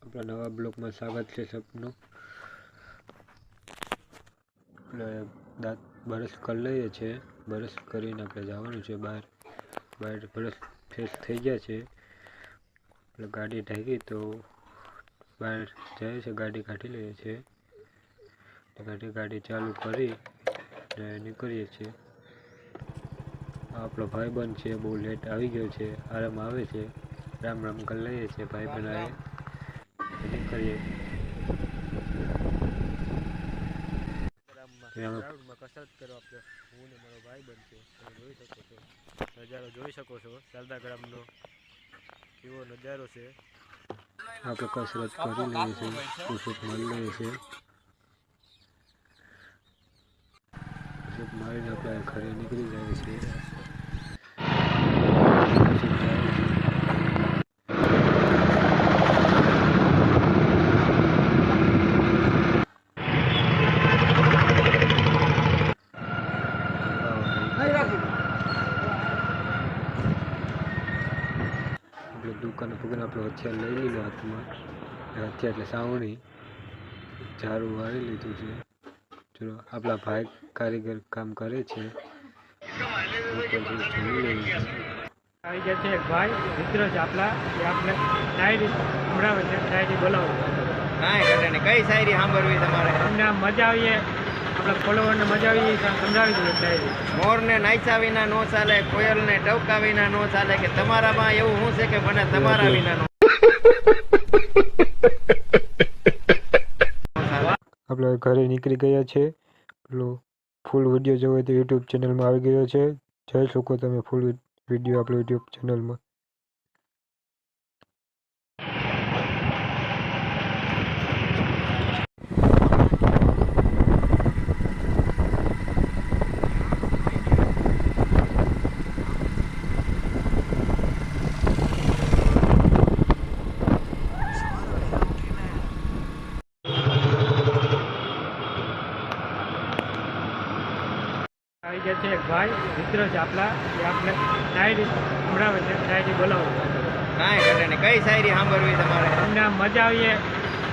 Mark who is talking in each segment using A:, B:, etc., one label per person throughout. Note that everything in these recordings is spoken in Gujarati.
A: આપણા નવા બ્લોગમાં સ્વાગત છે સબનું। આપણે દાંત બ્રશ કરી લઈએ છીએ। બ્રશ કરીને આપણે જવાનું છે બહાર બ્રશ ફ્રેશ થઈ ગયા છે। આપણે ગાડી ઢાંકી તો બહાર જાય છે, ગાડી કાઢી લઈએ છીએ। ગાડી ચાલુ કરી ને નીકળીએ છીએ। આપણો ભાઈબંધ છે, બહુ લેટ આવી ગયો છે, આરામ આવે છે। રામ રામ કરી લઈએ છીએ ભાઈબંધ આવે નીકળીએ। ગ્રાઉન્ડમાં કસરત કરવા આપણે હું ને મારો ભાઈબંધ છે, તમે જોઈ શકો છો નજારો જોઈ શકો છો સરદાર ગ્રામનો કેવો નજારો છે। આપણે કસરત કરી લઈએ છીએ, પુશઅપ મારી લઈએ છીએ। પુશઅપ મારીને આપણે ઘરે નીકળી જાય છે। દુકાને પગને આપણો હથિયાર લઈ લીધો હાથમાં, હથિયાર એટલે સાવણી, ઝાડુ વાળી લીધું છે। ચલો આપણા ભાઈ કારીગર કામ કરે છે, જમી લઈએ છીએ।
B: આવી ગયા છે એક ભાઈ મિત્ર છે આપણા, એ આપણે શાયરી સંભળાવે છે, શાયરી બોલાવો।
C: કાંઈ ઘટે નહીં, કઈ શાયરી સાંભળવી તમારે?
B: અમને મજા આવીએ, આપણા ફોલોવરને મજા આવી સમજાવી દઈએ શાયરી।
C: મોરને નાચ્યા વિના નો ચાલે, કોયલને ટવકા વિના નો ચાલે, કે તમારામાં એવું શું છે કે મને તમારા વિના નો
A: આપણે ઘરે નીકળી ગયા છે। પેલો ફૂલ વિડીયો જોવો તો યુટ્યુબ ચેનલમાં આવી ગયો છે, જોઈ શકો તમે ફૂલ વિડીયો આપણો યુટ્યુબ ચેનલમાં।
B: આવી ગયા છે એક ભાઈ મિત્ર છે આપણા, એ આપણે શાયરી સંભળાવે છે, શાયરી બોલાવો।
C: કાંઈ ઘટે નહીં, કઈ શાયરી સાંભળવી તમારે?
B: અમને મજા આવીએ,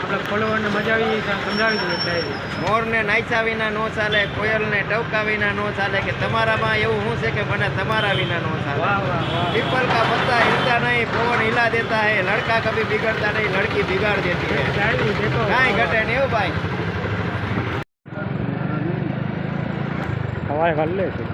B: આપણા ફોલોવરને મજા આવી સમજાવી દઈએ શાયરી।
C: મોરને નાચ્યા વિના નો ચાલે, કોયલને ટવકા વિના નો ચાલે, કે તમારામાં એવું શું છે કે મને તમારા વિના નો ચાલે।
B: વાહ વાહ વાહ।
C: पीपल का पत्ता हिलता नहीं, पवन हिला देता है, लड़का कभी बिगड़ता नहीं, लड़की बिगाड़ देती है।
B: શાયરી દેખો
C: કાંઈ ઘટે નહીં એવું ભાઈ।
B: સવારે કરી લે છે।